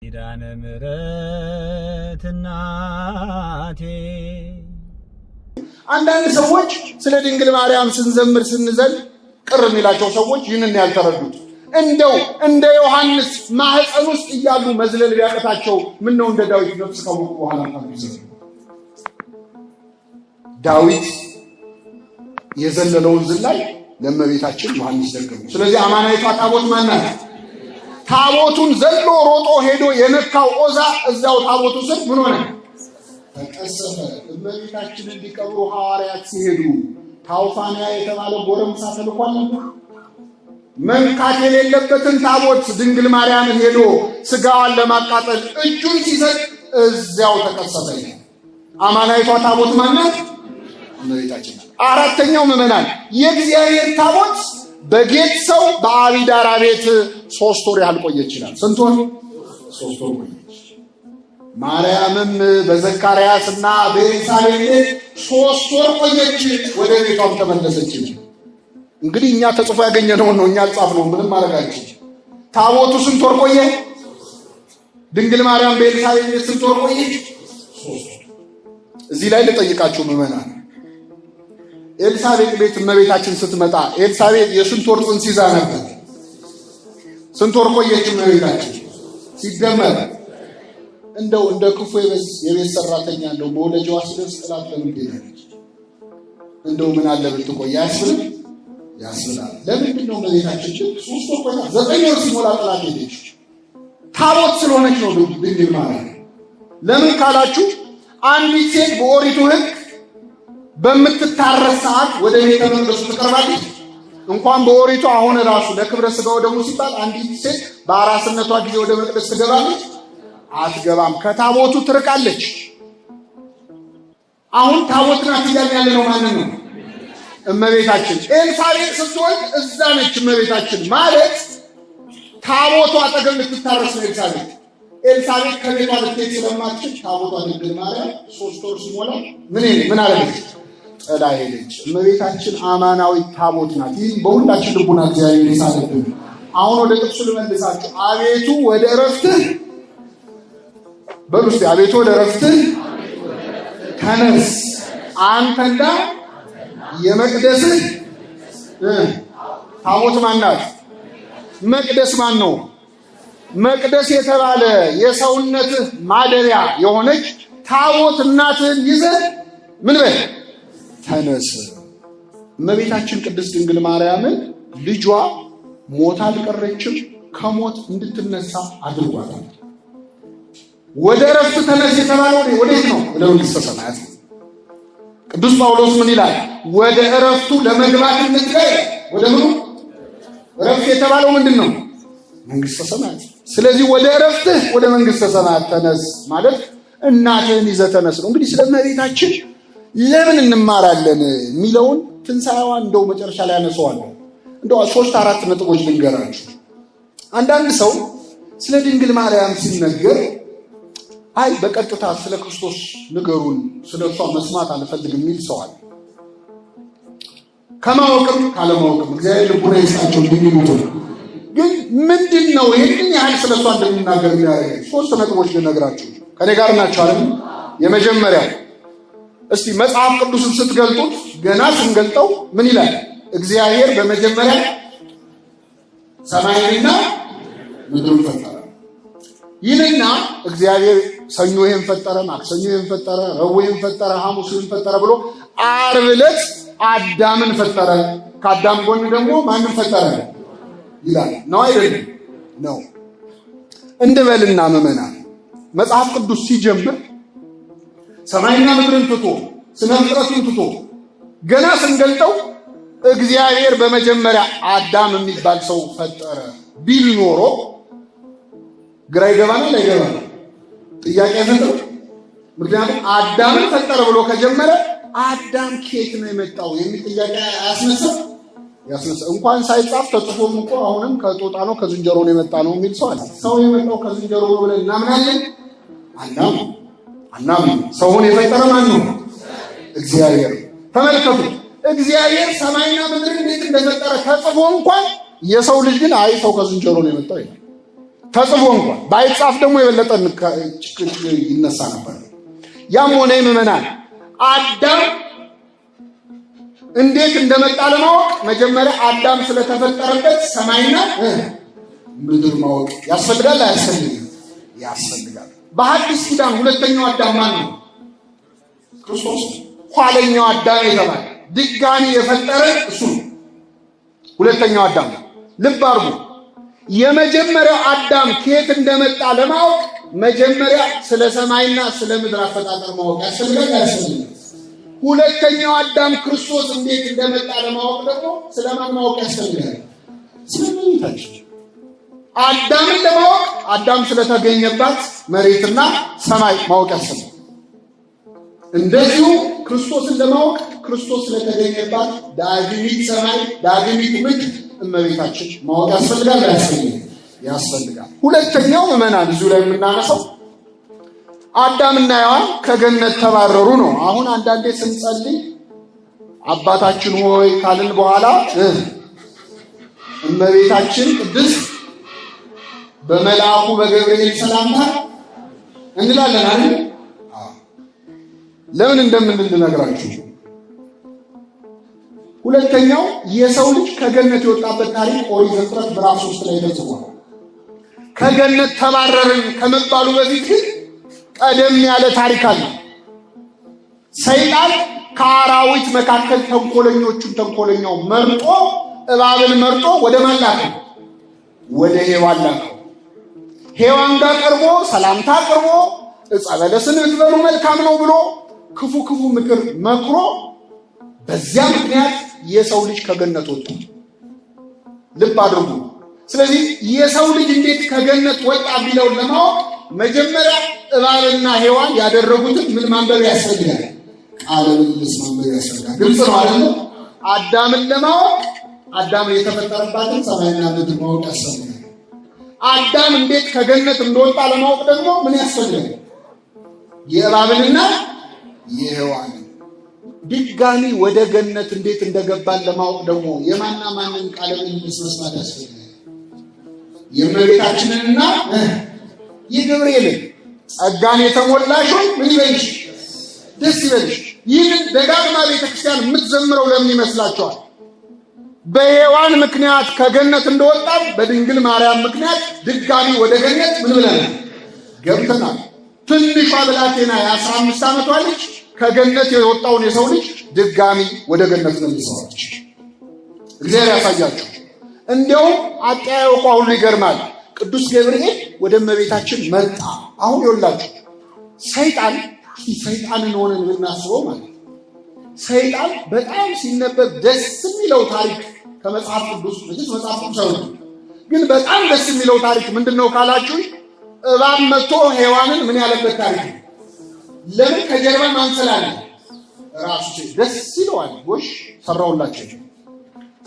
ኪዳነ ምሕረት እናቴ። አንዳንድ ሰዎች ስለ ድንግል ማርያም ስንዘምር ስንዘል ቅር የሚላቸው ሰዎች ይህንን ያልተረዱት እንደው እንደ ዮሐንስ ማህፀን ውስጥ እያሉ መዝለል ቢያቀታቸው ምን ነው እንደ ዳዊት ነፍስ ካወቁ በኋላ ታውቁ። ዳዊት የዘለለውን ዝላይ ለእመቤታችን ዮሐንስ ደገሙ። ስለዚህ አማናዊቷ ታቦት ማናት? ታቦቱን ዘሎ ሮጦ ሄዶ የነካው ኦዛ እዛው ታቦቱ ስር ምን ሆነ? ተቀሰፈ። እመቤታችንን እንዲቀብሩ ሐዋርያት ሲሄዱ ታውፋንያ የተባለ ጎረምሳ ተልኳል። መንካት የሌለበትን ታቦት ድንግል ማርያምን ሄዶ ስጋዋን ለማቃጠል እጁን ሲሰጥ እዚያው ተቀሰፈ። አማናዊቷ ታቦት ማናት? እመቤታችን። አራተኛው ምዕመናን የእግዚአብሔር ታቦት በጌት ሰው በአቢዳራ ቤት 3 ወር ያህል ቆየች ይላል። ስንት ወር? 3 ወር ቆየች። ማርያምም በዘካርያስና በኤልሳቤጥ 3 ወር ቆየች፣ ወደ ቤቷም ተመለሰች። እንግዲህ እኛ ተጽፎ ያገኘነው ነው፣ እኛ አልጻፍነው፣ ምንም ማለጋችን። ታቦቱ ስንት ወር ቆየ? ድንግል ማርያም በኤልሳቤጥ ቤት ስንት ወር ቆየች? 3 ወር። እዚህ ላይ ልጠይቃችሁ ምዕመናን፣ ኤልሳቤጥ ቤት እመቤታችን ስትመጣ ኤልሳቤጥ የስንት ወር ጽንስ ይዛ ነበር? ስንት ወር ቆየች እመቤታችን? ሲደመር እንደው እንደ ክፉ የቤት ሰራተኛ እንደው መውለጃዋ ሲደርስ ጥላት ለምን ሄዳለች? እንደው ምን አለ ብትቆይ ያስብል ያስብላል። ለምንድን ነው እመቤታችን 3 ወር ቆይታ 9 ወር ሲሞላ ጥላት ሄደች? ታቦት ስለሆነች ነው ድንግል ማርያም። ለምን ካላችሁ አንዲት ሴት በኦሪቱ ሕግ በምትታረስ ሰዓት ወደ ቤተ መቅደሱ ትቀርባለች። እንኳን በኦሪቱ አሁን ራሱ ለክብረ ስጋው ደግሞ ሲባል አንዲት ሴት በአራስነቷ ጊዜ ወደ መቅደስ ትገባለች? አትገባም። ከታቦቱ ትርቃለች። አሁን ታቦት ናት እያልን ያለ ነው ማንን ነው? እመቤታችን። ኤልሳቤጥ ስትወልድ እዛ ነች እመቤታችን ማለት ታቦቱ አጠገብ ልትታረስ ነው ኤልሳቤጥ። ኤልሳቤጥ ከቤቷ ልትሄድ ስለማትችል ታቦቷ ድንግል ማርያም 3 ወር ሲሞላ ምን አለች? ጥላ ሄደች። እመቤታችን አማናዊ ታቦት ናት። ይህ በሁላችን ልቡና እግዚአብሔር ይሳለብን። አሁን ወደ ጥቅሱ ልመልሳችሁ። አቤቱ ወደ ዕረፍትህ በሉ እስቲ፣ አቤቱ ወደ ዕረፍትህ ተነስ፣ አንተና የመቅደስህ ታቦት ማናት? መቅደስ ማን ነው? መቅደስ የተባለ የሰውነትህ ማደሪያ የሆነች ታቦት እናትህን ይዘህ ምን በል ተነስ። እመቤታችን ቅድስት ድንግል ማርያምን ልጇ ሞት አልቀረችም፣ ከሞት እንድትነሳ አድርጓታል። ወደ ዕረፍት ተነስ የተባለው ወዴት ነው? ወደ መንግሥተ ሰማያት። ቅዱስ ጳውሎስ ምን ይላል? ወደ ዕረፍቱ ለመግባት እንትገይ። ወደ ምኑ ዕረፍት የተባለው ምንድን ነው? መንግሥተ ሰማያት። ስለዚህ ወደ ዕረፍትህ ወደ መንግሥተ ሰማያት ተነስ ማለት እናትህን ይዘህ ተነስ ነው። እንግዲህ ስለ እመቤታችን ለምን እንማራለን የሚለውን ትንሣኤዋን እንደው መጨረሻ ላይ ያነሳዋለሁ። እንደው 3-4 ነጥቦች ልንገራችሁ። አንዳንድ ሰው ስለ ድንግል ማርያም ሲነገር አይ በቀጥታ ስለ ክርስቶስ ንገሩን፣ ስለ እሷ መስማት አልፈልግም የሚል ሰው አለ። ከማወቅም ካለማወቅም እግዚአብሔር ልቡና ይስጣቸው እንዲሚሉት። ግን ምንድን ነው ይህን ያህል ስለ እሷ እንደምናገር የሚያደርገኝ? 3 ነጥቦች ልነግራችሁ። ከኔ ጋር ናቸው አይደል? የመጀመሪያው እስቲ መጽሐፍ ቅዱስን ስትገልጡት ገና ስንገልጠው ምን ይላል? እግዚአብሔር በመጀመሪያ ሰማይንና ምድርን ፈጠረ ይልና እግዚአብሔር ሰኞ ይሄን ፈጠረ፣ ማክሰኞ ይሄን ፈጠረ፣ ረቡዕ ይሄን ፈጠረ፣ ሐሙስ ይሄን ፈጠረ ብሎ ዓርብ ዕለት አዳምን ፈጠረ። ከአዳም ጎን ደግሞ ማንን ፈጠረ ይላል። ነው አይደለም? ነው። እንበልና ምዕመናን መጽሐፍ ቅዱስ ሲጀምር ሰማይና ምድርን ትቶ ስነ ፍጥረቱን ትቶ ገና ስንገልጠው እግዚአብሔር በመጀመሪያ አዳም የሚባል ሰው ፈጠረ ቢል ኖሮ ግራ ይገባናል አይገባንም? ጥያቄ ያዘው። ምክንያቱም አዳምን ፈጠረ ብሎ ከጀመረ አዳም ከየት ነው የመጣው የሚል ጥያቄ ያስነሳ። እንኳን ሳይጻፍ ተጽፎም እኮ አሁንም ከጦጣ ነው ከዝንጀሮ ነው የመጣ ነው የሚል ሰው አለ። ሰው የመጣው ከዝንጀሮ ነው ብለን እናምናለን? አናምንም። ሰውን የፈጠረ ማን ነው? እግዚአብሔር። ተመልከቱ፣ እግዚአብሔር ሰማይና ምድርን እንዴት እንደፈጠረ ተጽፎ እንኳን የሰው ልጅ ግን አይ ሰው ከዝንጀሮ ነው የመጣው ይላል። ተጽፎ እንኳን ባይጻፍ ደግሞ የበለጠ ይነሳ ነበር። ያም ሆነ ምዕመናን አዳም እንዴት እንደመጣ ለማወቅ መጀመሪያ አዳም ስለተፈጠረበት ሰማይና ምድር ማወቅ ያስፈልጋል። አያስፈልግም? ያስፈልጋል። በሐዲስ ኪዳን ሁለተኛው አዳም ማን ነው? ክርስቶስ። ኋለኛው አዳም የተባለ ድጋሚ የፈጠረ እሱ ነው። ሁለተኛው አዳም ልብ አድርጉ። የመጀመሪያው አዳም ከየት እንደመጣ ለማወቅ መጀመሪያ ስለ ሰማይና ስለ ምድር አፈጣጠር ማወቅ ያስፈልጋል። አያስፈልግም? ሁለተኛው አዳም ክርስቶስ እንዴት እንደመጣ ለማወቅ ደግሞ ስለማን ማወቅ ያስፈልጋል? ስለመሬታችን። አዳምን ለማወቅ አዳም ስለተገኘባት መሬትና ሰማይ ማወቅ ያስፈልጋል። እንደዚሁ ክርስቶስን ለማወቅ ክርስቶስ ስለተገኘባት ዳግሚት ሰማይ ዳግሚት ምድር እመቤታችን ማወቅ ያስፈልጋል። አያስፈልግም? ያስፈልጋል። ሁለተኛው ምዕመናን እዚሁ ላይ የምናነሳው አዳምና ሔዋን ከገነት ተባረሩ ነው። አሁን አንዳንዴ ስንጸልይ አባታችን ሆይ ካልን በኋላ እመቤታችን ቅድስት በመልአኩ በገብርኤል ሰላምታ እንላለን አይደል? ለምን እንደምንል ልነግራችሁ። ሁለተኛው የሰው ልጅ ከገነት የወጣበት ታሪክ ኦሪት ዘፍጥረት ምዕራፍ 3 ላይ ተጽፏል። ከገነት ተባረርን ከመባሉ በፊት ግን ቀደም ያለ ታሪክ አለ። ሰይጣን ከአራዊት መካከል ተንኮለኛው መርጦ እባብን መርጦ ወደ ማን ላከው? ወደ ሔዋን ላከው። ሔዋን ጋር ቀርቦ ሰላምታ ቀርቦ ዕፀ በለስን ብትበሉ መልካም ነው ብሎ ክፉ ምክር መክሮ በዚያ ምክንያት የሰው ልጅ ከገነት ወጣ። ልብ አድርጉ። ስለዚህ የሰው ልጅ እንዴት ከገነት ወጣ ቢለውን ለማወቅ መጀመሪያ እባብና ሔዋን ያደረጉትን ምን ማንበብ ያስፈልጋል? ቃለ ምልልስ ማንበብ ያስፈልጋል። ግልጽ ነው አይደል? አዳምን ለማወቅ አዳም የተፈጠረባትን ሰማይና ምድር ማወቅ ያስፈልጋል። አዳም እንዴት ከገነት እንደወጣ ለማወቅ ደግሞ ምን ያስፈልጋል? የእባብንና የሔዋን ድጋሚ ወደ ገነት እንዴት እንደገባን ለማወቅ ደግሞ የማና ማንን ቃለ ምልልስ መስማት ያስፈልጋል? የእመቤታችንንና የገብርኤልን ጸጋን የተሞላሽ ሆይ ምን ይበልሽ? ደስ ይበልሽ። ይህን ደጋግማ ቤተክርስቲያን የምትዘምረው ለምን ይመስላችኋል? በሔዋን ምክንያት ከገነት እንደወጣን በድንግል ማርያም ምክንያት ድጋሚ ወደ ገነት ምን ብለናል? ገብተናል። ትንሿ ብላቴና የ15 ዓመቷ ልጅ ከገነት የወጣውን የሰው ልጅ ድጋሚ ወደ ገነት መልሰዋለች። እግዚአብሔር ያሳያችሁ። እንዲያውም አጠያየቋ ሁሉ ይገርማል። ቅዱስ ገብርኤል ወደ እመቤታችን መጣ። አሁን ይኸውላችሁ ሰይጣንን ሆነን ብናስበው ማለት ሰይጣን በጣም ሲነበብ ደስ የሚለው ታሪክ ከመጽሐፍ ቅዱስ መጽሐፍ ቅዱስ ግን በጣም ደስ የሚለው ታሪክ ምንድነው ካላችሁ እባብ መጥቶ ሔዋንን ምን ያለበት ታሪክ ነው። ለምን ከጀርባ ማንሰላለ ራሱ ደስ ይለዋል። ጎሽ ሰራውላችሁ።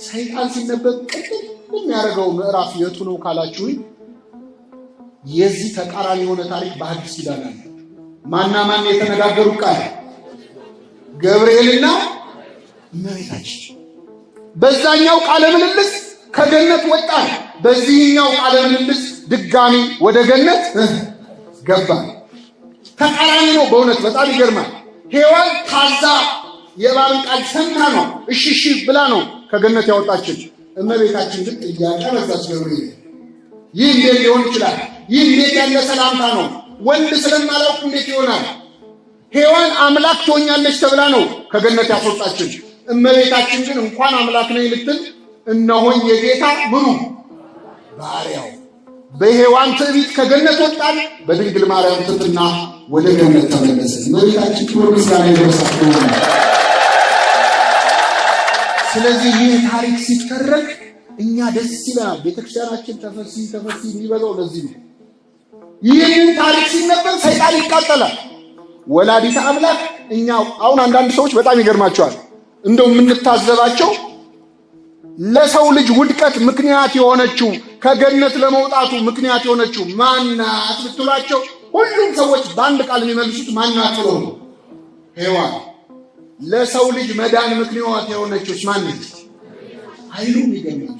ሰይጣን ሲነበብ ቅጥል የሚያደርገው ምዕራፍ የቱ ነው ካላችሁ የዚህ ተቃራኒ የሆነ ታሪክ በሐዲስ ኪዳን አለ። ማና ማን የተነጋገሩ ቃል? ገብርኤልና እመቤታችን። በዛኛው ቃለ ምልልስ ከገነት ወጣ፣ በዚህኛው ቃለ ምልልስ ድጋሚ ወደ ገነት ገባ። ተቃራኒ ነው። በእውነት በጣም ይገርማል። ሔዋን ታዛ የእባብን ቃል ሰምታ ነው እሺ ብላ ነው ከገነት ያወጣችን። እመቤታችን ግን ጥያቄ አነሳች። ገብርኤል ይህ እንዴት ሊሆን ይችላል? ይህ እንዴት ያለ ሰላምታ ነው? ወንድ ስለማላውቅ እንዴት ይሆናል? ሔዋን አምላክ ትሆኛለች ተብላ ነው ከገነት ያስወጣችን። እመቤታችን ግን እንኳን አምላክ ነኝ ልትል እነሆኝ የጌታ ምኑ ባሪያው። በሔዋን ትዕቢት ከገነት ወጣን፣ በድንግል ማርያም ትሕትና ወደ ገነት ተመለስን። እመቤታችን ክብር ምስጋና ይድረሳት። ስለዚህ ይህ ታሪክ ሲተረክ እኛ ደስ ይለናል። ቤተክርስቲያናችን ተፈሲ የሚበዛው ለዚህ ነው። ይህን ታሪክ ሲነበብ ሰይጣን ይቃጠላል። ወላዲተ አምላክ እኛ አሁን አንዳንድ ሰዎች በጣም ይገርማቸዋል። እንደው የምንታዘባቸው ለሰው ልጅ ውድቀት ምክንያት የሆነችው ከገነት ለመውጣቱ ምክንያት የሆነችው ማናት ብትሏቸው ሁሉም ሰዎች በአንድ ቃል የሚመልሱት ማናት ብለው ነው። ሔዋን። ለሰው ልጅ መዳን ምክንያት የሆነችው ማን ነች? አይሉም። ይገኛል።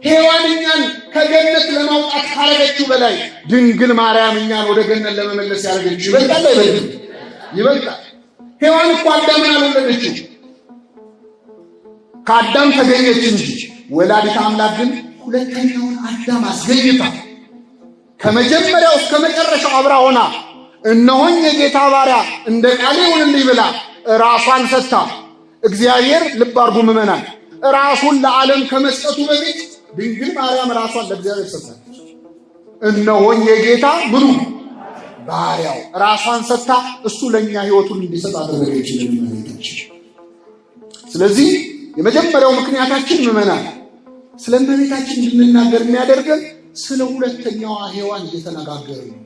ሔዋን እኛን ከገነት ለማውጣት ካረገችው በላይ ድንግል ማርያም እኛን ወደ ገነት ለመመለስ ያደረገችው ይበልጣል አይበልጥም? ይበልጣል። ሔዋን እኮ አዳምን አልወለደችው፣ ከአዳም ተገኘች እንጂ ወላዲተ አምላክ ግን ሁለተኛውን አዳም አስገኝታ ከመጀመሪያው እስከ መጨረሻው አብራ ሆና እነሆኝ የጌታ ባሪያ እንደ ቃሌ ይሁንልኝ ብላ ራሷን ሰጥታ እግዚአብሔር ልብ አድርጉ ምዕመናን፣ ራሱን ለዓለም ከመስጠቱ በፊት ድንግል ማርያም ራሷን ለእግዚአብሔር ሰጥታለች። እነሆኝ የጌታ ምኑ ባሪያው ራሷን ሰጥታ እሱ ለኛ ሕይወቱን እንዲሰጥ አደረገችልን ማለት። ስለዚህ የመጀመሪያው ምክንያታችን ምዕመናን ስለ እመቤታችን እንድንናገር የሚያደርገን ስለ ሁለተኛዋ ሔዋን እየተነጋገርን ነው።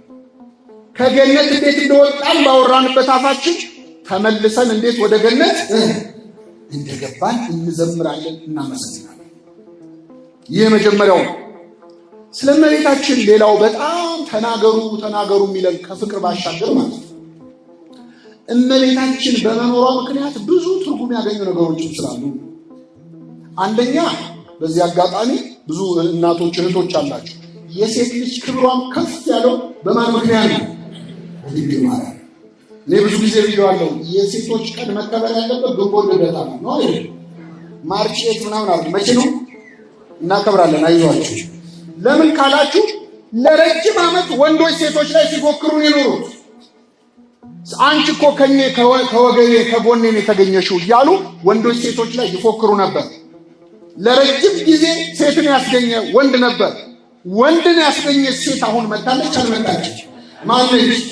ከገነት እንዴት እንደወጣን ባወራንበት አፋችን ተመልሰን እንዴት ወደ ገነት እንደገባን እንዘምራለን፣ እናመሰግናለን። ይህ የመጀመሪያው ስለ እመቤታችን። ሌላው በጣም ተናገሩ የሚለን ከፍቅር ባሻገር ማለት ነው እመቤታችን በመኖሯ ምክንያት ብዙ ትርጉም ያገኙ ነገሮች ስላሉ፣ አንደኛ በዚህ አጋጣሚ ብዙ እናቶች እህቶች አላቸው። የሴት ልጅ ክብሯም ከፍ ያለው በማን ምክንያት ነው? በድንግል ማርያም። እኔ ብዙ ጊዜ ብየዋለሁ፣ የሴቶች ቀን መከበር ያለበት ግንቦት ልደታ ነው አይደል? ማርች ኤት ምናምን አሉ። መቼ ነው እናከብራለን? አይዟችሁ። ለምን ካላችሁ ለረጅም ዓመት ወንዶች ሴቶች ላይ ሲፎክሩ የኖሩት አንቺ እኮ ከኔ ከወገኔ ከጎኔ የተገኘሽው እያሉ ወንዶች ሴቶች ላይ ይፎክሩ ነበር። ለረጅም ጊዜ ሴትን ያስገኘ ወንድ ነበር። ወንድን ያስገኘች ሴት አሁን መጣለች አልመጣለች? ማነች?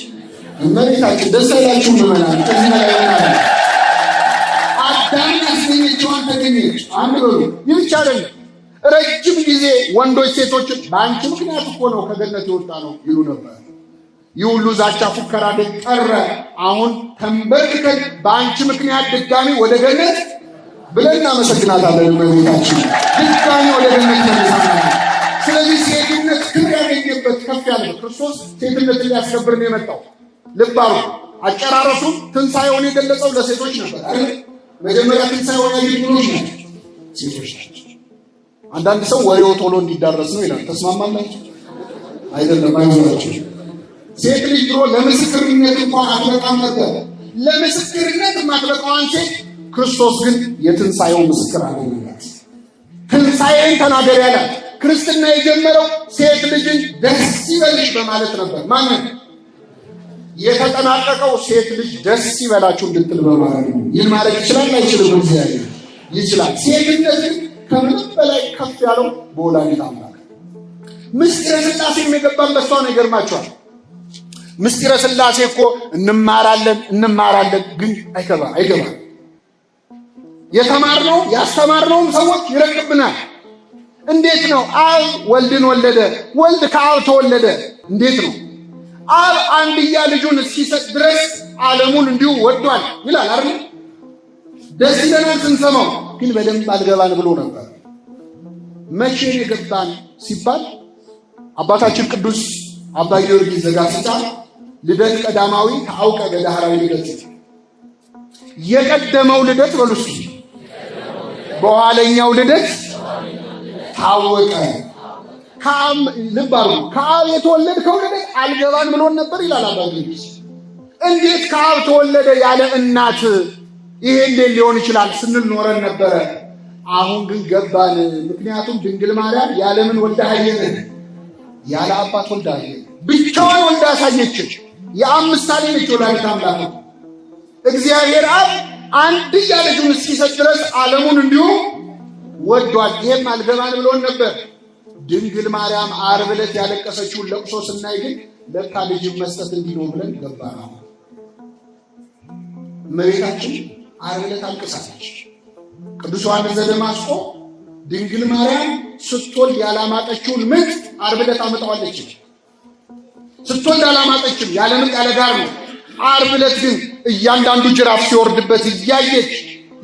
እመቤታችን። ደስ አይላችሁም ምዕመናን? ከዚህ በላይ ምናምን አዳም ያስገኘችዋን ተገኘች። አንድ በሉ። ይህ ብቻ አይደለም፣ ረጅም ጊዜ ወንዶች ሴቶችን በአንቺ ምክንያት እኮ ነው ከገነት የወጣ ነው ይሉ ነበር። ይህ ሁሉ ዛቻ ፉከራ ግን ቀረ። አሁን ተንበርክከን በአንቺ ምክንያት ድጋሚ ወደ ገነት ብለን እናመሰግናታለን። እመቤታችን ድጋሚ ወደ ገነት ተመልሰናል። ስለዚህ ሴትነት ክብር ያገኘበት ከፍ ያለ ክርስቶስ ሴትነትን ሊያስከብር ነው የመጣው። ልብ አድርጉ። አጨራረሱ ትንሣኤውን የገለጸው ለሴቶች ነበር አይደል? መጀመሪያ ትንሣኤውን ያገኙት ናቸው ሴቶች ናቸው። አንዳንድ ሰው ወሬው ቶሎ እንዲዳረስ ነው ይላል። ተስማማላችሁ? አይደለም፣ አይዟችሁ። ሴት ልጅ ድሮ ለምስክርነት እንኳን አትበቃም ነበር። ለምስክርነት የማትበቃዋን ሴት ክርስቶስ ግን የትንሣኤው ምስክር አደረጋት። ትንሣኤን ተናገር ያላት። ክርስትና የጀመረው ሴት ልጅን ደስ ይበልሽ በማለት ነበር። ማንን? የተጠናቀቀው ሴት ልጅ ደስ ይበላችሁ እንድትል በማለት ነው። ይህን ማለት ይችላል አይችልም? እግዚአብሔር ይችላል። ሴትነትን ከምንም በላይ ከፍ ያለው በወላዲተ አምላክ ምስጢረ ሥላሴ የገባን በሷ ነው። ይገርማችኋል። ምስጢረ ሥላሴ እኮ እንማራለን ግን አይገባም። የተማርነው ያስተማርነውም ሰዎች ይረቅብናል። እንዴት ነው አብ ወልድን ወለደ፣ ወልድ ከአብ ተወለደ? እንዴት ነው? አብ አንድያ ልጁን እስኪሰጥ ድረስ ዓለሙን እንዲሁ ወዷል ይላል አይደል? ደስ ይለናል ስንሰማው፣ ግን በደንብ አልገባን ብሎ ነበር። መቼ የገባን ሲባል አባታችን ቅዱስ አባ ጊዮርጊስ ዘጋስጫ ልደት ቀዳማዊ ታውቀ በዳህራዊ ልደት፣ የቀደመው ልደት በሉስ በኋለኛው ልደት ታወቀ። ልብ አድርጉ። ከአብ የተወለድከው ልደት አልገባን ብሎን ነበር ይላል አባ ጊዮርጊስ። እንዴት ከአብ ተወለደ ያለ እናት ይሄ እንዴት ሊሆን ይችላል ስንል ኖረን ነበረ። አሁን ግን ገባን። ምክንያቱም ድንግል ማርያም ያለምን ወልዳ አየን፣ ያለ አባት ወልዳ አየን። ብቻዋን ወልዳ አሳየችን። የአብ ምሳሌ ነች ወላዲተ አምላክ። እግዚአብሔር አብ አንድያ ልጁን እስኪሰጥ ድረስ ዓለሙን እንዲሁ ወዷል። ይሄም አልገባን ብሎን ነበር። ድንግል ማርያም ዓርብ ዕለት ያለቀሰችውን ለቅሶ ስናይ ግን ለካ ልጅ መስጠት እንዲህ ነው ብለን ገባን። እመቤታችን ዓርብ ዕለት አልቅሳለች። ቅዱስ ዮሐንስ ዘደማስቆ ድንግል ማርያም ስትወልድ ያላማጠችውን ምጥ ዓርብ ዕለት አመጣዋለች። ስትወልድ አላማጠችም፣ ያለ ምጥ ያለ ጋር ነው። ዓርብ ዕለት ግን እያንዳንዱ ጅራፍ ሲወርድበት እያየች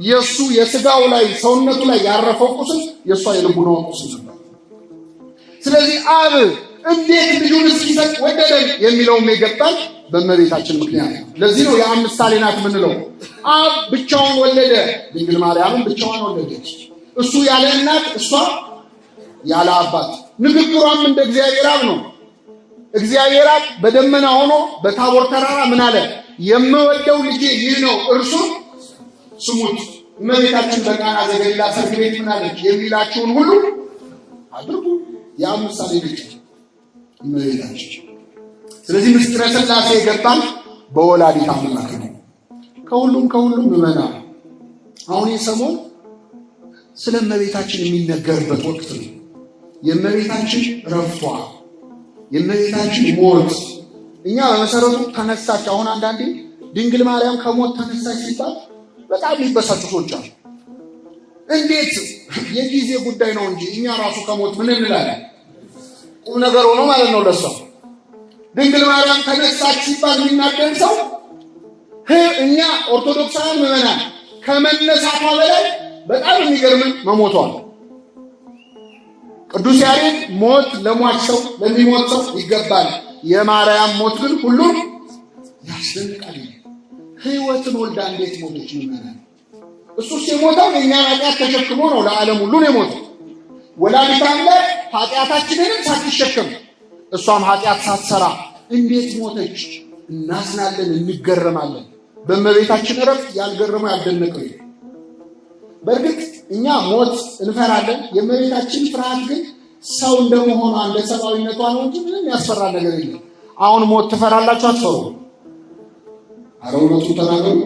የሱ የሥጋው ላይ ሰውነቱ ላይ ያረፈው ቁስል የሷ የልቡናዋ ቁስል ነበር። ስለዚህ አብ እንዴት ልጁን እስኪሰጥ ወደደን የሚለውም የገባን በእመቤታችን ምክንያት ነው። ለዚህ ነው የአብ ምሳሌ ናት የምንለው። አብ ብቻውን ወለደ፣ ድንግል ማርያምን ብቻዋን ወለደች። እሱ ያለ እናት፣ እሷ ያለ አባት። ንግግሯም እንደ እግዚአብሔር አብ ነው። እግዚአብሔር አብ በደመና ሆኖ በታቦር ተራራ ምን አለ? የምወደው ልጄ ይህ ነው እርሱን ስሙት። እመቤታችን በቃና ዘገሊላ ሰርግ ቤት ምን አለች? የሚላችሁን ሁሉ አድርጉ። ያ ምሳሌ ልጅ እመቤታችን። ስለዚህ ምስጢረ ሥላሴ የገባን በወላዲተ አምላክ ነው። ከሁሉም ምዕመናን አሁን የሰሞን ስለ እመቤታችን የሚነገርበት ወቅት ነው። የእመቤታችን ረፍቷ፣ የእመቤታችን ሞት። እኛ በመሰረቱ ተነሳች። አሁን አንዳንዴ ድንግል ማርያም ከሞት ተነሳች ሲባል በጣም የሚበሳጩ ሰዎች አሉ። እንዴት? የጊዜ ጉዳይ ነው እንጂ እኛ ራሱ ከሞት ምን እንላለን? ቁም ነገር ሆኖ ማለት ነው ለሷ። ድንግል ማርያም ተነሳች ሲባል የሚናገር ሰው እኛ ኦርቶዶክሳውያን ምዕመናን ከመነሳቷ በላይ በጣም የሚገርምን መሞቷ ነው። ቅዱስ ያሬድ ሞት ለሟች ሰው ለሚሞት ሰው ይገባል፣ የማርያም ሞት ግን ሁሉም ያስደንቃል። ሕይወትን ወልዳ እንዴት ሞተች? ምዕመናን እሱስ የሞተው የእኛን ኃጢአት ተሸክሞ ነው። ለዓለም ሁሉ ነው የሞተው። ወላዲተ አምላክ ኃጢአታችንንም ሳትሸከም እሷም ኃጢአት ሳትሰራ እንዴት ሞተች? እናዝናለን፣ እንገረማለን። በእመቤታችን ዕረፍት ያልገረመው ያልደነቀው። በእርግጥ እኛ ሞት እንፈራለን። የእመቤታችን ፍርሃት ግን ሰው እንደመሆኗ እንደ ሰብአዊነቷ ነው እንጂ ምንም ያስፈራ ነገር የለም። አሁን ሞት ትፈራላችሁ? አትፈሩ? ኧረ እውነቱን ተናገሩ።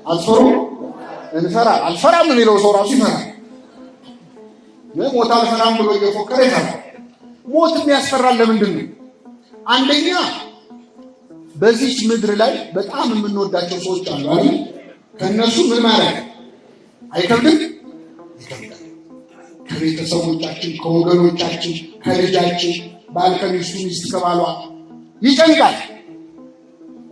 አትፈሩ? እንፈራ አልፈራም የሚለው ሰው ራሱ ይፈራል። ሞት አልፈራም ብሎ እየፎከረ ይፈራል። ሞት የሚያስፈራል ለምንድን ነው? አንደኛ በዚህ ምድር ላይ በጣም የምንወዳቸው ሰዎች አሉ አይደል? ከነሱ ምን ማለት አይከብድም? ይከብዳል። ከቤተሰቦቻችን፣ ከወገኖቻችን፣ ከልጃችን፣ ባል ከሚስቱ፣ ሚስት ከባሏ ይጨንቃል።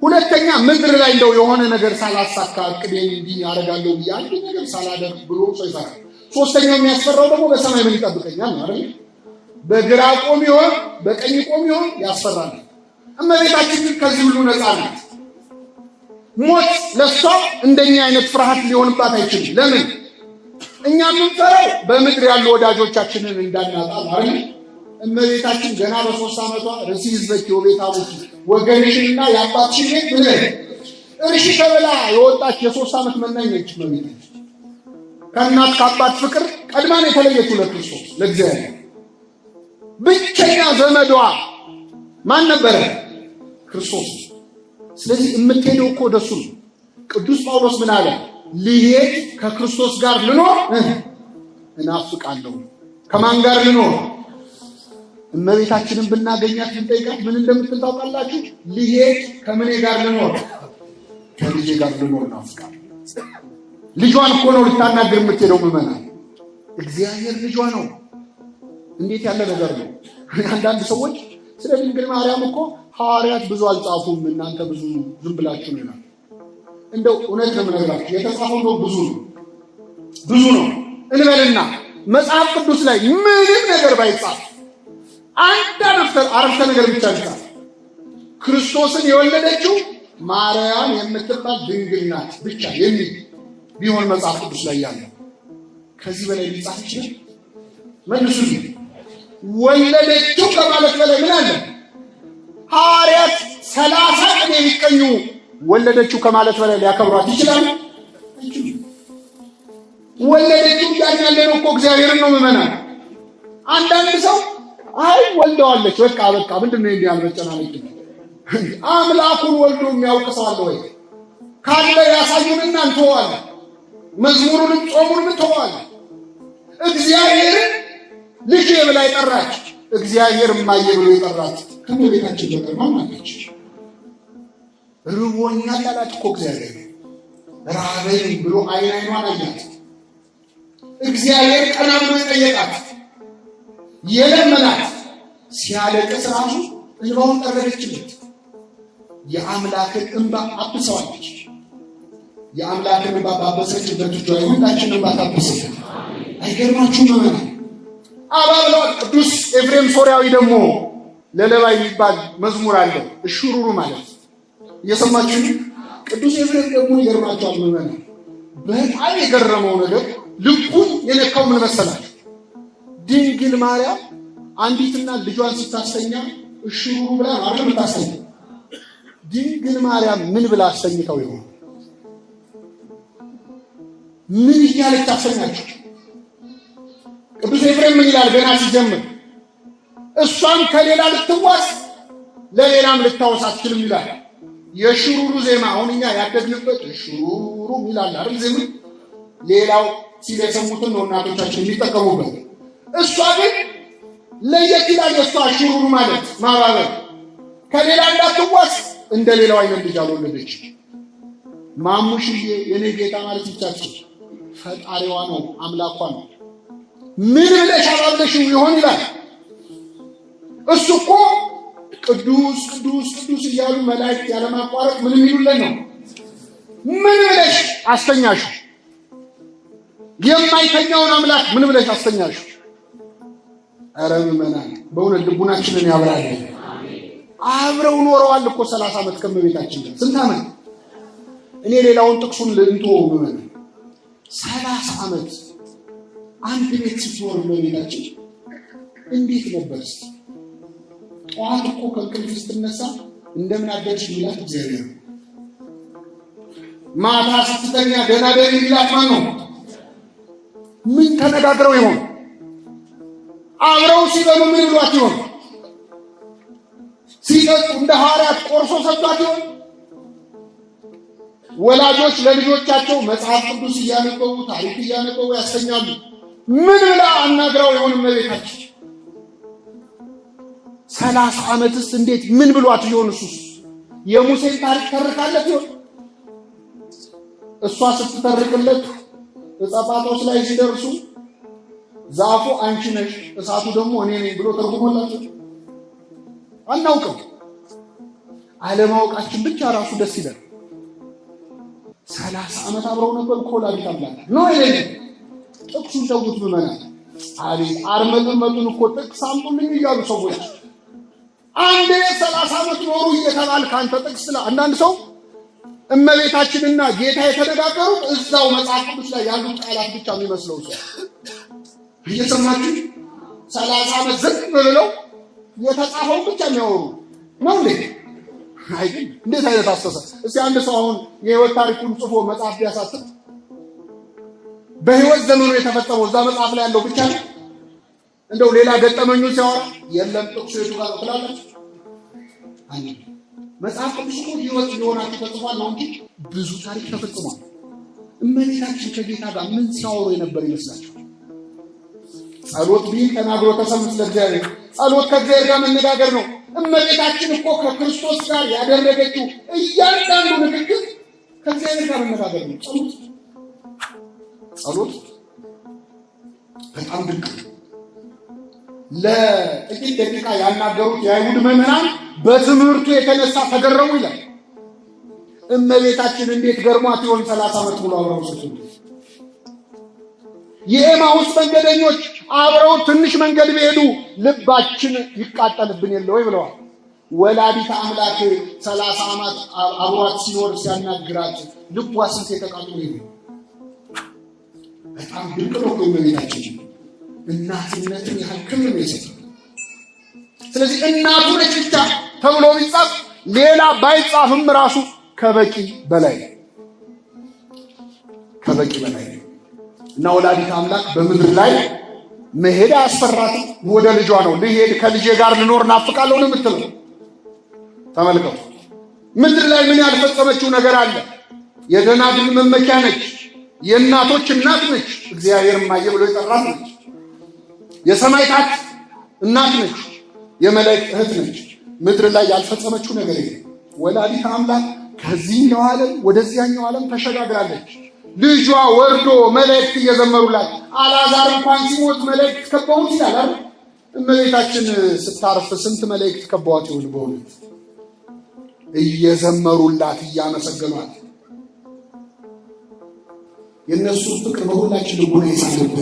ሁለተኛ ምድር ላይ እንደው የሆነ ነገር ሳላሳካ እቅዴን እንዲህ አደርጋለሁ ብዬ አንድ ነገር ሳላደርግ ብሎ ሰው ይፈራል። ሶስተኛው የሚያስፈራው ደግሞ በሰማይ ምን ይጠብቀኛል አይደል? በግራ ቆም ይሆን በቀኝ ቆም ይሆን ያስፈራል። እመቤታችን ግን ከዚህ ሁሉ ነፃ ናት። ሞት ለሷ እንደኛ አይነት ፍርሃት ሊሆንባት አይችልም። ለምን? እኛ የምንፈራው በምድር ያሉ ወዳጆቻችንን እንዳናጣ አይደል? እመቤታችን ገና በ3 ዓመቷ ርሲ ይዝበኪ ወቤታቦኪ ወገንሽንና የአባትሽን ቤት ምን እርሺ ተብላ የወጣች የ3 ዓመት መናኝ ነች። እመቤታችን ከእናት ከአባት ፍቅር ቀድማን የተለየችው ለክርስቶስ ለእግዚአብሔር። ብቸኛ ዘመዷ ማን ነበረ? ክርስቶስ። ስለዚህ የምትሄደው እኮ ወደሱ ነው። ቅዱስ ጳውሎስ ምን አለ? ልሄድ ከክርስቶስ ጋር ልኖር እናፍቃለሁ። ከማን ጋር ልኖር? እመቤታችንን ብናገኛት ብንጠይቃት ምን እንደምትል ታውቃላችሁ? ልሄድ ከምኔ ጋር ልኖር? ከልጄ ጋር ልኖር እናፍቃለሁ። ልጇን እኮ ነው ልታናገር የምትሄደው ምዕመናን። እግዚአብሔር ልጇ ነው። እንዴት ያለ ነገር ነው! አንዳንድ ሰዎች ስለ ድንግል ማርያም እኮ ሐዋርያት ብዙ አልጻፉም፣ እናንተ ብዙ ዝም ብላችሁ ነው ይላል። እንደው እውነት ነው የምነግራችሁ፣ የተጻፈው ነው ብዙ ነው እንበልና መጽሐፍ ቅዱስ ላይ ምንም ነገር ባይጻፍ አንድ አረፍተ ነገር ብቻ ይጻፍ፣ ክርስቶስን የወለደችው ማርያም የምትባል ድንግል ናት ብቻ የሚል ቢሆን መጽሐፍ ቅዱስ ላይ ያለው ከዚህ በላይ ሊጻፍ ይችላል? መልሱልኝ። ወለደችው ከማለት በላይ ምን አለ? ሐዋርያት 30 ቀን የሚቀኙ ወለደችው ከማለት በላይ ሊያከብሯት ይችላሉ? ወለደችው እያልን ያለነው እኮ እግዚአብሔርን ነው ምዕመናን። አንዳንድ ሰው አይ ወልደዋለች በቃ ምንድን ነው እንዲህ ያልመጨናለች? አምላኩን ወልዶ የሚያውቅ ሰው አለ ወይ? ካለ ያሳዩንና እንተዋለን። መዝሙሩንም ጾሙንም እንተዋለን። እግዚአብሔርን ልጄ ብላ የጠራች እግዚአብሔር እማዬ ብሎ የጠራች ከእመቤታችን በቀር ማን አለች? ርቦኛል አላት እኮ እግዚአብሔር። ራበኝ ብሎ አይኗን አያት። እግዚአብሔር ቀና ብሎ የጠየቃት የለመናት ሲያለቅስ ራሱ እንባውን ጠረገችለት። የአምላክን እንባ አብሰዋለች። የአምላክን እንባ ባበሰችበት እጇ የሁላችንን እንባ ታብስልን። አይገርማችሁም ምዕመናን? አባብለዋል። ቅዱስ ኤፍሬም ሶርያዊ ደግሞ ለለባ የሚባል መዝሙር አለው፣ እሹሩሩ ማለት እየሰማችሁ። ቅዱስ ኤፍሬም ደግሞ ይገርማችኋል ምዕመናን፣ በጣም የገረመው ነገር ልቡን የነካው ምን መሰላችሁ? ድንግል ማርያም አንዲትና ልጇን ስታስተኛ እሽሩሩ ብላ አይደል የምታስተኛ? ድንግል ማርያም ምን ብላ አስተኝተው ይሆን? ምን እያለች ታስተኛቸው? ቅዱስ ኤፍሬም ምን ይላል ገና ሲጀምር? እሷም ከሌላ ልትዋስ ለሌላም ልታወስ አትችልም ይላል። የሽሩሩ ዜማ አሁን እኛ ያደግንበት ሽሩሩ ይላል አይደል? ዜማ ሌላው ሲል የሰሙትን ነው እናቶቻችን የሚጠቀሙበት። እሷ ግን ለየት ይላል። የእሷ ሽሩሩ ማለት ማባበል፣ ከሌላ እንዳትዋስ እንደ ሌላው አይነት ልጅ አልወለደች። ማሙሽዬ የኔ ጌታ ማለት ይቻላል ፈጣሪዋ ነው፣ አምላኳ ነው። ምን ብለሽ አባብለሽው ይሆን ይላል። እሱ እኮ ቅዱስ ቅዱስ ቅዱስ እያሉ መላእክት ያለማቋረጥ ምን የሚሉለት ነው? ምን ብለሽ አስተኛሽ? የማይተኛውን አምላክ ምን ብለሽ አስተኛሽ? ኧረ ምእመናን በእውነት ልቡናችንን ያብራል። አብረው ኖረዋል እኮ 30 ዓመት ከመቤታችን ጋር። ስንት ዓመት? እኔ ሌላውን ጥቅሱን ልንቶ ምእመናን 30 ዓመት አንድ ቤት ስትኖር መቤታችን እንዴት ነበር? ጠዋት እኮ ከእንቅልፍ ስትነሳ እንደምን አደርሽ ይላል እግዚአብሔር። ማታ ስትተኛ ደህና ደሪ ይላል ማን ነው? ምን ተነጋግረው ይሆን? አብረው ሲበሉ ምን ብሏት ይሆን? ሲጠጡ እንደ ሐዋርያት ቆርሶ ሰጥቷት ይሆን? ወላጆች ለልጆቻቸው መጽሐፍ ቅዱስ እያነበቡ ታሪክ እያነበቡ ያስተኛሉ። ምን ብላ አናግራው ይሆን እመቤታችን? 30 ዓመትስ እንዴት ምን ብሏት ይሆን? እሱስ የሙሴን ታሪክ ተርካለት ይሆን? እሷ ስትተርክለት ጸጳጦስ ላይ ሲደርሱ ዛፉ አንቺ ነሽ እሳቱ ደግሞ እኔ ነኝ ብሎ ተርጉሞላቸው አናውቅም። አለማወቃችን ብቻ ራሱ ደስ ይላል። 30 ዓመት አብረው ነበር እኮ ወላዲተ አምላክ ነው አይደል? ጥቅሱን ተውት ምእመናን። አቤት አርመጥመጡን እኮ ጥቅስ አምጡልኝ እያሉ ሰዎች አንዴ 30 ዓመት ኖሩ እየተባል ካንተ ጥቅስ ላይ አንዳንድ ሰው እመቤታችንና ጌታ የተነጋገሩት እዛው መጽሐፍ ቅዱስ ላይ ያሉት ቃላት ብቻ የሚመስለው ሰው እየሰማችሁ 30 ዓመት ዝም ብለው የተጻፈው ብቻ የሚያወሩ ነው እንዴ? አይደል? እንዴት አይነት አስተሳሰብ! እስቲ አንድ ሰው አሁን የህይወት ታሪኩን ጽፎ መጽሐፍ ቢያሳትም በህይወት ዘመኑ የተፈጸመው እዛ መጽሐፍ ላይ ያለው ብቻ ነው? እንደው ሌላ ገጠመኙ ሲያወራ የለም ጥቅሱ የቱ ጋር ትላለች? አይደል? መጽሐፍ ቅዱስ እኮ ህይወት ሊሆናችሁ ተጽፏል ነው እንጂ ብዙ ታሪክ ተፈጽሟል። እመቤታችን ከጌታ ጋር ምን ሲያወሩ የነበር ይመስላችኋል? ጸሎት ቢል ተናግሮ ተሰምቶ ለእግዚአብሔር ጸሎት ከእግዚአብሔር ጋር መነጋገር ነው። እመቤታችን እኮ ከክርስቶስ ጋር ያደረገችው እያንዳንዱ ንግግር ከእግዚአብሔር ጋር መነጋገር ነው። ጸሎት በጣም ድንቅ። ለጥቂት ደቂቃ ያናገሩት የአይሁድ መምህራን በትምህርቱ የተነሳ ተገረሙ ይላል። እመቤታችን እንዴት ገርሟት ይሆን 30 ዓመት ሙሉ አብረው ሲሆኑ? የኤማሁስ መንገደኞች አብረው ትንሽ መንገድ ቢሄዱ ልባችን ይቃጠልብን የለ ወይ ብለዋል። ወላዲተ አምላክ 30 ዓመት አብሯት ሲኖር ሲያናግራት ልቧ ስንት የተቃጠለ ይሆን? በጣም ድንቅ ነው እመቤታችን። እናትነትን ያህል ክብር ነው የሰጠው። ስለዚህ እናቱ ነች ብቻ ተብሎ ቢጻፍ ሌላ ባይጻፍም ራሱ ከበቂ በላይ እና ወላዲተ አምላክ በምድር ላይ መሄድ አያስፈራትም። ወደ ልጇ ነው ልሄድ ከልጄ ጋር ልኖር ናፍቃለሁ ነው የምትለው። ተመልከቱ ምድር ላይ ምን ያልፈጸመችው ነገር አለ? የደናግል መመኪያ ነች። የእናቶች እናት ነች። እግዚአብሔር እማዬ ብሎ የጠራት ነች። የሰማዕታት እናት ነች። የመላእክት እህት ነች። ምድር ላይ ያልፈጸመችው ነገር የለም። ወላዲተ አምላክ ከዚህኛው ዓለም ወደዚያኛው ዓለም ተሸጋግራለች። ልጇ ወርዶ መላእክት እየዘመሩላት፣ አልዓዛር እንኳን ሲሞት መላእክት ከበውት ይላል አይደል? እመቤታችን ስታርፍ ስንት መላእክት ከበዋት ይሆን? በእውነት እየዘመሩላት እያመሰገኗት። የእነሱ ፍቅር በሁላችን ልቦና ይሳለብን።